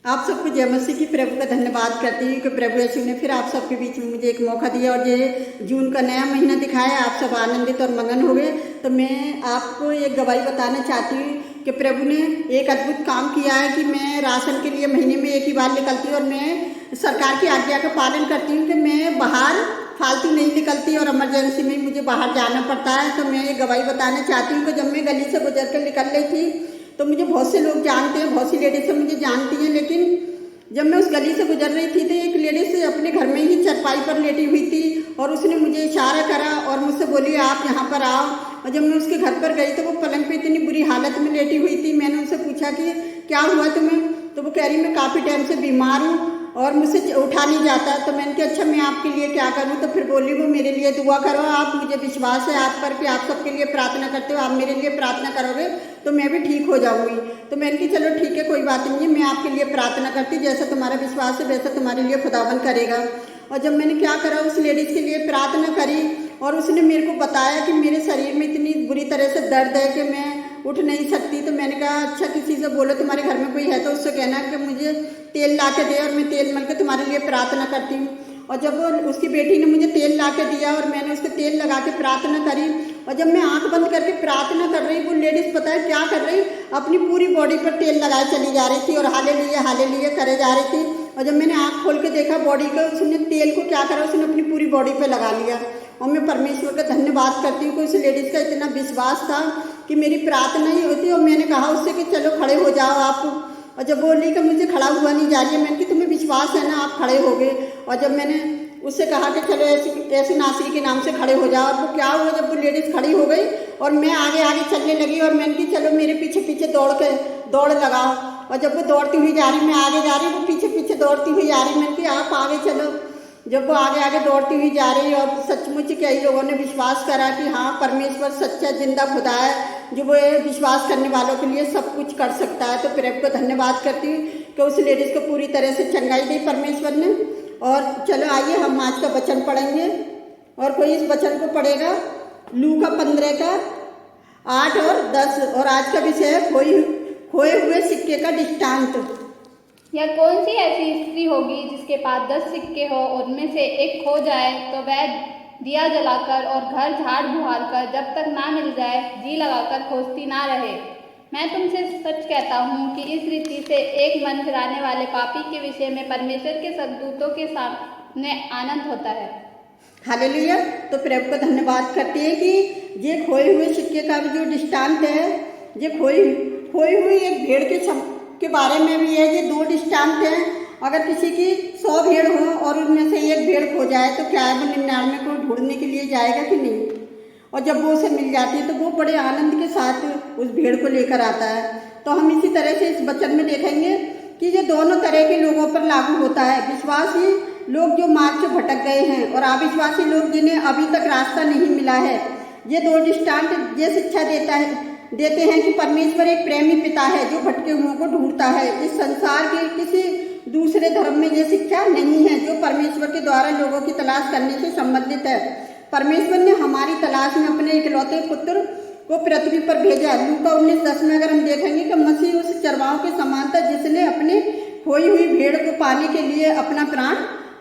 आप सबको जय मसीह की। प्रभु का धन्यवाद करती हूँ कि प्रभु यीशु ने फिर आप सबके बीच में मुझे एक मौका दिया और ये जून का नया महीना दिखाया। आप सब आनंदित और मगन हो गए। तो मैं आपको एक गवाही बताना चाहती हूँ कि प्रभु ने एक अद्भुत काम किया है कि मैं राशन के लिए महीने में एक ही बार निकलती हूँ और मैं सरकार की आज्ञा का पालन करती हूँ कि मैं बाहर फालतू नहीं निकलती और इमरजेंसी में मुझे बाहर जाना पड़ता है। तो मैं ये गवाही बताना चाहती हूँ कि जब मैं गली से गुजर कर निकल रही थी तो मुझे बहुत से लोग जानते हैं, बहुत सी लेडीज से मुझे जानती हैं, लेकिन जब मैं उस गली से गुजर रही थी तो एक लेडीज अपने घर में ही चरपाई पर लेटी हुई थी और उसने मुझे इशारा करा और मुझसे बोली आप यहाँ पर आओ। और जब मैं उसके घर पर गई तो वो पलंग पे इतनी बुरी हालत में लेटी हुई थी। मैंने उनसे पूछा कि क्या हुआ तुम्हें, तो वो कह रही मैं काफ़ी टाइम से बीमार हूँ और मुझसे उठा नहीं जाता। तो मैंने कहा अच्छा मैं आपके लिए क्या करूं। तो फिर बोली वो मेरे लिए दुआ करो, आप मुझे विश्वास है आप पर कि आप सबके लिए प्रार्थना करते हो, आप मेरे लिए प्रार्थना करोगे तो मैं भी ठीक हो जाऊंगी। तो मैंने कहा चलो ठीक है कोई बात नहीं है, मैं आपके लिए प्रार्थना करती, जैसा तुम्हारा विश्वास है वैसा तुम्हारे लिए खुदावन करेगा। और जब मैंने क्या करा उस लेडीज़ के लिए प्रार्थना करी और उसने मेरे को बताया कि मेरे शरीर में इतनी बुरी तरह से दर्द है कि मैं उठ नहीं सकती। तो मैंने कहा अच्छा किसी से बोलो तुम्हारे घर में कोई है तो उससे कहना कि मुझे तेल ला के दे और मैं तेल मल के तुम्हारे लिए प्रार्थना करती हूँ। और जब वो उसकी बेटी ने मुझे तेल ला के दिया और मैंने उसको तेल लगा के प्रार्थना करी और जब मैं आंख बंद करके प्रार्थना कर रही वो लेडीज़ पता है क्या कर रही, अपनी पूरी बॉडी पर तेल लगाए चली जा रही थी और हाले लिए करे जा रही थी। और जब मैंने आंख खोल के देखा बॉडी को, उसने तेल को क्या करा, उसने अपनी पूरी बॉडी पे लगा लिया। और मैं परमेश्वर का धन्यवाद करती हूँ कि उस लेडीज़ का इतना विश्वास था कि मेरी प्रार्थना ही होती। और मैंने कहा उससे कि चलो खड़े हो जाओ आप। और जब बोली कि मुझे खड़ा हुआ नहीं जा रही है, मैंने कि तुम्हें विश्वास है ना आप खड़े हो गए। और जब मैंने उससे कहा कि चलो ऐसी नासरी के नाम से खड़े हो जाओ, तो क्या हुआ जब वो लेडीज़ खड़ी हो गई और मैं आगे आगे चलने लगी और मैंने कि चलो मेरे पीछे पीछे दौड़ लगाओ। और जब वो दौड़ती हुई जा रही मैं आगे जा रही, वो पीछे पीछे दौड़ती हुई आ रही, मैंने कि आप आगे चलो। जब वो आगे आगे दौड़ती हुई जा रही और सचमुच कई लोगों ने विश्वास करा कि हाँ परमेश्वर सच्चा जिंदा खुदा है जो वो विश्वास करने वालों के लिए सब कुछ कर सकता है। तो प्रभु को धन्यवाद करती हूँ कि उस लेडीज़ को पूरी तरह से चंगाई दी परमेश्वर ने। और चलो आइए हम आज का वचन पढ़ेंगे और कोई इस वचन को पढ़ेगा लूका 15 का 8 और 10। और आज का विषय है खोए हुए सिक्के का दृष्टांत। यह कौन सी ऐसी स्त्री होगी जिसके पास 10 सिक्के हो और उनमें से एक खो जाए तो वह दिया जलाकर और घर झाड़ बुहार कर जब तक ना मिल जाए जी लगाकर खोजती ना रहे। मैं तुमसे सच कहता हूँ कि इस रीति से एक मन फिराने वाले पापी के विषय में परमेश्वर के सद्दूतों के सामने आनंद होता है। हालेलुया। तो प्रभु को धन्यवाद करते हैं कि ये खोए हुए सिक्के का जो दृष्टांत है, ये खोई हुई एक भेड़ के बारे में भी है। ये 2 दृष्टांत हैं। अगर किसी की 100 भेड़ हो और उनमें से एक भेड़ खो जाए तो क्या है वो 99 को ढूंढने के लिए जाएगा कि नहीं। और जब वो उसे मिल जाती है तो वो बड़े आनंद के साथ उस भेड़ को लेकर आता है। तो हम इसी तरह से इस वचन में देखेंगे कि ये दोनों तरह के लोगों पर लागू होता है। विश्वासी लोग जो मार्ग से भटक गए हैं और अविश्वासी लोग जिन्हें अभी तक रास्ता नहीं मिला है। ये 2 दृष्टांत ये शिक्षा देते हैं कि परमेश्वर एक प्रेमी पिता है जो भटके हुओं को ढूंढता है। इस संसार के किसी दूसरे धर्म में ये शिक्षा नहीं है जो परमेश्वर के द्वारा लोगों की तलाश करने से संबंधित है। परमेश्वर ने हमारी तलाश में अपने इकलौते पुत्र को पृथ्वी पर भेजा। लूका 19:10 में अगर हम देखेंगे कि मसीह उस चरवाहों के समान था जिसने अपने खोई हुई भेड़ को पाने के लिए अपना प्राण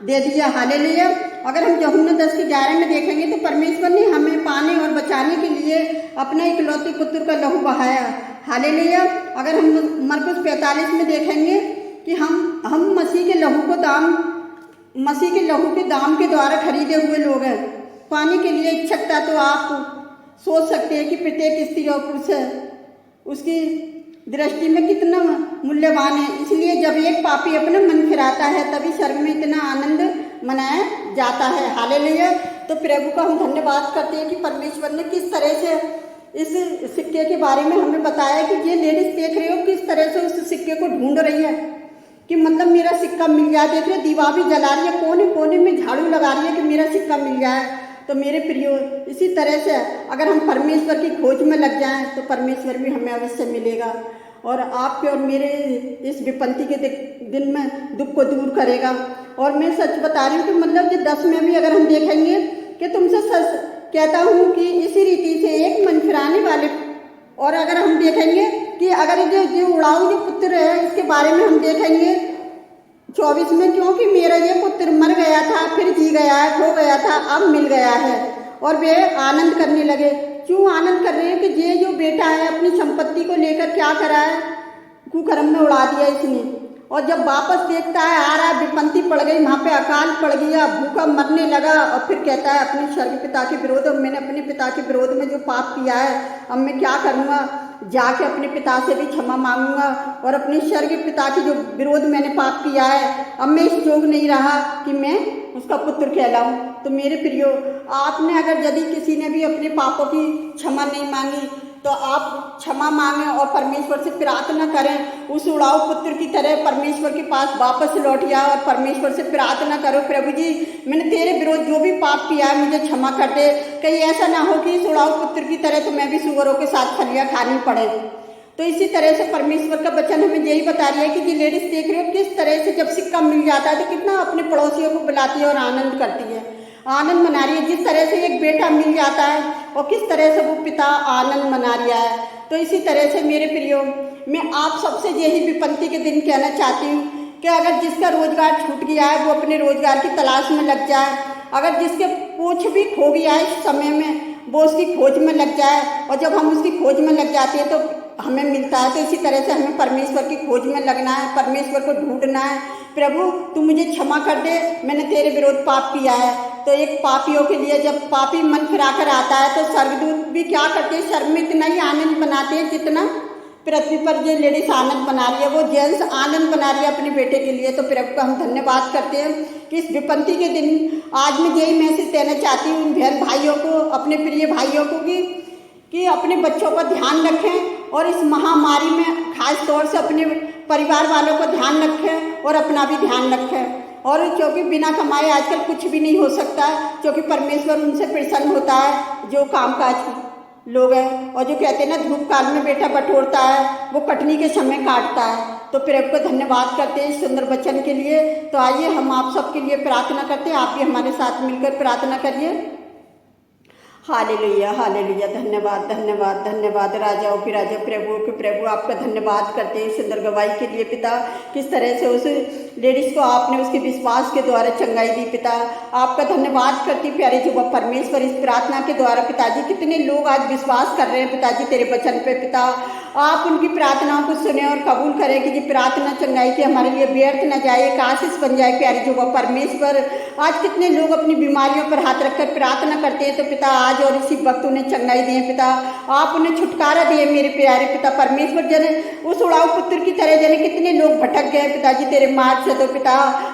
दे दिया। हालेलुया। अगर हम यूहन्ना 10:11 में देखेंगे तो परमेश्वर ने हमें पाने और बचाने के लिए अपने इकलौते पुत्र का लहू बहाया। हालेलुया। अगर हम मरकुस 45 में देखेंगे कि हम मसीह के लहू के दाम के द्वारा खरीदे हुए लोग हैं। पाने के लिए इच्छुक था तो आप सोच सकते हैं कि प्रत्येक स्त्री और पुरुष उसकी दृष्टि में कितना मूल्यवान है। इसलिए जब एक पापी अपना मन फिराता है तभी स्वर्ग में इतना आनंद मनाया जाता है। हालेलुया। तो प्रभु का हम धन्यवाद करते हैं कि परमेश्वर ने किस तरह से इस सिक्के के बारे में हमें बताया कि ये लेडीज देख रहे हो किस तरह से उस सिक्के को ढूंढ रही है कि मतलब मेरा सिक्का मिल जाए। देख रहे दीवा भी जला रही है, कोने कोने में झाड़ू लगा रही है कि मेरा सिक्का मिल जाए। तो मेरे प्रियो इसी तरह से अगर हम परमेश्वर की खोज में लग जाएं तो परमेश्वर भी हमें अवश्य मिलेगा और आपके और मेरे इस विपत्ति के दिन में दुख को दूर करेगा। और मैं सच बता रही हूँ कि मतलब ये 10 में भी अगर हम देखेंगे कि तुमसे सच कहता हूँ कि इसी रीति से एक मन फिराने वाले। और अगर हम देखेंगे कि अगर जो उड़ाऊ जो पुत्र है इसके बारे में हम देखेंगे 24 में, क्योंकि मेरा ये पुत्र मर गया था, फिर जी गया है, खो गया था, अब मिल गया है। और वे आनंद करने लगे। क्यों आनंद कर रहे हैं कि ये जो बेटा है अपनी संपत्ति को लेकर क्या करा है, कुकर्म में उड़ा दिया इसने। और जब वापस देखता है, आ रहा है, विपत्ति पड़ गई, वहाँ पे अकाल पड़ गया, भूखा मरने लगा, और फिर कहता है अपने स्वर्ग पिता के विरोध में, मैंने अपने पिता के विरोध में जो पाप किया है, अब मैं क्या करूँगा, जाके अपने पिता से भी क्षमा मांगूंगा, और अपने स्वर्ग पिता के जो विरोध मैंने पाप किया है, अब मैं इस योग्य नहीं रहा कि मैं उसका पुत्र कहलाऊं। तो मेरे प्रियो, आपने अगर यदि किसी ने भी अपने पापों की क्षमा नहीं मांगी, तो आप क्षमा मांगें और परमेश्वर से प्रार्थना करें। उस उड़ाऊ पुत्र की तरह परमेश्वर के पास वापस लौट जाओ और परमेश्वर से प्रार्थना करो, प्रभु जी मैंने तेरे विरोध जो भी पाप किया है मुझे क्षमा कर दे। कहीं ऐसा ना हो कि इस उड़ाऊ पुत्र की तरह तो मैं भी सुअरों के साथ फलियां खानी पड़े। तो इसी तरह से परमेश्वर का वचन हमें यही बता रही है कि जी लेडीज देख रहे हो किस तरह से जब सिक्का मिल जाता है तो कितना अपने पड़ोसियों को बुलाती है और आनंद करती है, आनंद मना रही है। जिस तरह से एक बेटा मिल जाता है और किस तरह से वो पिता आनंद मना रहा है। तो इसी तरह से मेरे प्रियो, मैं आप सबसे यही विपत्ति के दिन कहना चाहती हूँ कि अगर जिसका रोजगार छूट गया है वो अपने रोजगार की तलाश में लग जाए। अगर जिसके पूछ भी खो गया है इस समय में, वो उसकी खोज में लग जाए, और जब हम उसकी खोज में लग जाते हैं तो हमें मिलता है। तो इसी तरह से हमें परमेश्वर की खोज में लगना है, परमेश्वर को ढूंढना है। प्रभु तू मुझे क्षमा कर दे, मैंने तेरे विरोध पाप किया है। तो एक पापियों के लिए जब पापी मन फिराकर आता है तो स्वर्गदूत भी क्या करते हैं, स्वर्ग में इतना ही आनंद बनाते हैं जितना पृथ्वी पर जो लेडीज आनंद बना रही है, वो जेंट्स आनंद बना रही है अपने बेटे के लिए। तो प्रभु का हम धन्यवाद करते हैं कि इस विपत्ति के दिन आज मैं यही मैसेज देना चाहती हूँ उन बहन भाइयों को, अपने प्रिय भाइयों को कि अपने बच्चों का ध्यान रखें और इस महामारी में खास तौर से अपने परिवार वालों को ध्यान रखें और अपना भी ध्यान रखें। और क्योंकि बिना कमाए आजकल कुछ भी नहीं हो सकता, क्योंकि परमेश्वर उनसे प्रसन्न होता है जो कामकाज लोग हैं। और जो कहते हैं ना धूप काल में बेटा बटोरता है वो कटनी के समय काटता है। तो प्रभु को धन्यवाद करते हैं इस सुंदर वचन के लिए। तो आइए हम आप सबके लिए प्रार्थना करते हैं, आप भी हमारे साथ मिलकर प्रार्थना करिए। हालेलुया हालेलुया, धन्यवाद धन्यवाद धन्यवाद राजाओं के राजा प्रभुओं के प्रभु, आपका धन्यवाद करते हैं सुंदर गवाही के लिए पिता। किस तरह से उस लेडीज को आपने उसके विश्वास के द्वारा चंगाई दी पिता, आपका धन्यवाद करती प्यारे जो परमेश्वर इस प्रार्थना के द्वारा पिताजी कितने लोग आज विश्वास कर रहे हैं पिताजी तेरे वचन पे पिता। आप उनकी प्रार्थनाओं को सुने और कबूल करें कि ये प्रार्थना चंगाई की हमारे लिए व्यर्थ न जाए, एक आशीष बन जाए प्यारे जो परमेश्वर। आज कितने लोग अपनी बीमारियों पर हाथ रखकर प्रार्थना करते हैं तो पिता आज और इसी वक्त उन्हें चंगाई दिए पिता, आप उन्हें छुटकारा दिए मेरे प्यारे पिता परमेश्वर। जन उस उड़ाऊ पुत्र की तरह जने कितने लोग भटक गए पिताजी तेरे मार्ग से, तो पिता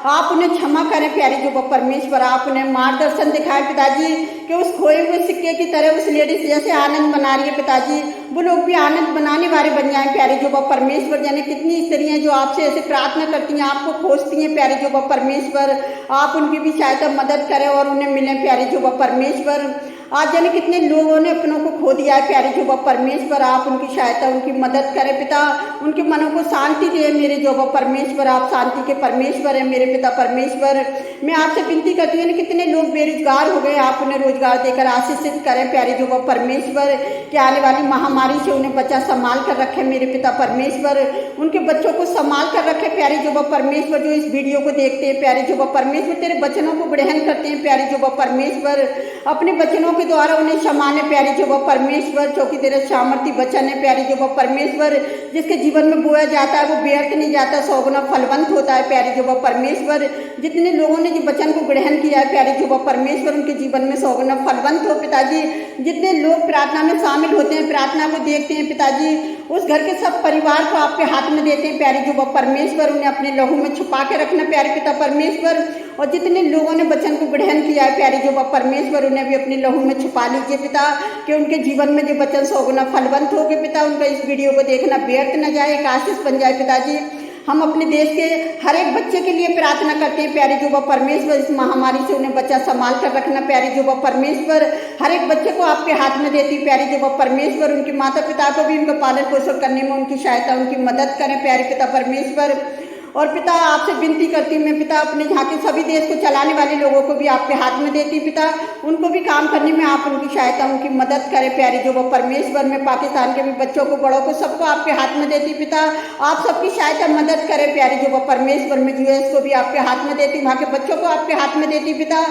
आप उन्हें क्षमा करें प्यारे जो परमेश्वर, आप उन्हें मार्गदर्शन दिखाएं पिताजी कि उस खोए हुए सिक्के की तरह उस लेडीज जैसे आनंद बना रही है पिताजी, वो लोग भी आनंद बनाने वाले बन जाए प्यारे जो परमेश्वर। जने कितनी स्त्रियां जो आपसे ऐसे प्रार्थना करती हैं, आपको खोजती हैं प्यारे जो परमेश्वर, आप उनकी भी सहायता मदद करें और उन्हें मिले प्यारे जो परमेश्वर। आज जाने कितने लोगों ने अपनों को खो दिया है प्यारे जो परमेश्वर, आप उनकी सहायता उनकी मदद करें पिता, उनके मनों को शांति दे मेरे जो परमेश्वर, आप शांति के परमेश्वर हैं मेरे पिता परमेश्वर। मैं आपसे विनती करती हूँ कितने लोग बेरोजगार हो गए, आप उन्हें रोजगार देकर आशीषित करें प्यारे जो परमेश्वर, कि आने वाली महामारी से उन्हें बच्चा संभाल कर रखे मेरे पिता परमेश्वर, उनके बच्चों को संभाल कर रखे प्यारे जो परमेश्वर। जो इस वीडियो को देखते हैं प्यारे जो परमेश्वर, तेरे वचनों को ग्रहण करते हैं प्यारे जो परमेश्वर, अपने वचनों के द्वारा उन्हें समाने प्यारे जो परमेश्वर, क्योंकि तेरे सामर्थ्य वचन है प्यारे जो परमेश्वर, जिसके जीवन में बोया जाता है वो व्यर्थ नहीं जाता, 100 गुना फलवंत होता है प्यारे जो परमेश्वर। जितने लोगों ने जो वचन को ग्रहण किया है प्यारे जो परमेश्वर, उनके जीवन में 100 गुना फलवंत हो पिताजी। जितने लोग प्रार्थना में शामिल होते हैं, प्रार्थना को देखते हैं पिताजी, उस घर के सब परिवार को आपके हाथ में देते हैं प्यारे जो परमेश्वर, उन्हें अपने लहू में छुपा के रखना प्यारे पिता परमेश्वर। और जितने लोगों ने वचन को ग्रहण किया है प्यारे जो परमेश्वर, उन्हें भी अपने लहू में छुपा लीजिए पिता, कि उनके जीवन में जो वचन 100 गुना फलवंत हो गए पिता, उनका इस वीडियो को देखना व्यर्थ न जाए, एक आशीष बन जाए पिताजी। हम अपने देश के हर एक बच्चे के लिए प्रार्थना करते हैं प्यारे जो परमेश्वर, इस महामारी से उन्हें बच्चा संभाल कर रखना प्यारे जो परमेश्वर। हर एक बच्चे को आपके हाथ में देती प्यारे जो परमेश्वर, उनके माता पिता को भी उनका पालन पोषण करने में उनकी सहायता उनकी मदद करें प्यारे पिता परमेश्वर। और पिता आपसे विनती करती हूँ मैं पिता अपने यहाँ के सभी देश को चलाने वाले लोगों को भी आपके हाथ में देती हूँ पिता, उनको भी काम करने में आप उनकी सहायता उनकी मदद करें प्यारे जो वो परमेश्वर में पाकिस्तान के भी बच्चों को बड़ों को सबको आपके हाथ में देती पिता, आप सबकी सहायता मदद करें प्यारे जो वो परमेश्वर में यूएस को भी आपके हाथ में देती, वहाँ के बच्चों को आपके हाथ में देती पिता,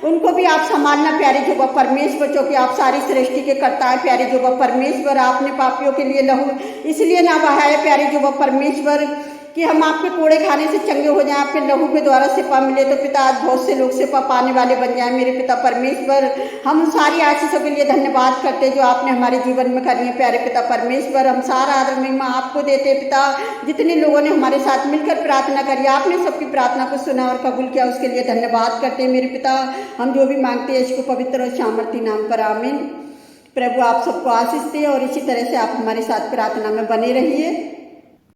उनको भी आप संभालना प्यारे जो वो परमेश्वर, क्योंकि आप सारी सृष्टि के करता है प्यारे जो वो परमेश्वर, आपने पापियों के लिए लहू इसलिए ना बहाया प्यारे जो वो परमेश्वर कि हम आपके कोड़े खाने से चंगे हो जाएं, आपके लहू के द्वारा सिपा मिले तो पिता आज बहुत से लोग सिपा पाने वाले बन जाएं मेरे पिता परमेश्वर। हम उन सारी आशीषों के लिए धन्यवाद करते जो आपने हमारे जीवन में करी है प्यारे पिता परमेश्वर, हम सारा आदर महिमा आपको देते पिता। जितने लोगों ने हमारे साथ मिलकर प्रार्थना करी आपने सबकी प्रार्थना को सुना और कबूल किया उसके लिए धन्यवाद करते हैं मेरे पिता। हम जो भी मांगते हैं इसको पवित्र और सामर्थी नाम पर आमीन। प्रभु आप सबको आशीष दे और इसी तरह से आप हमारे साथ प्रार्थना में बने रहिए।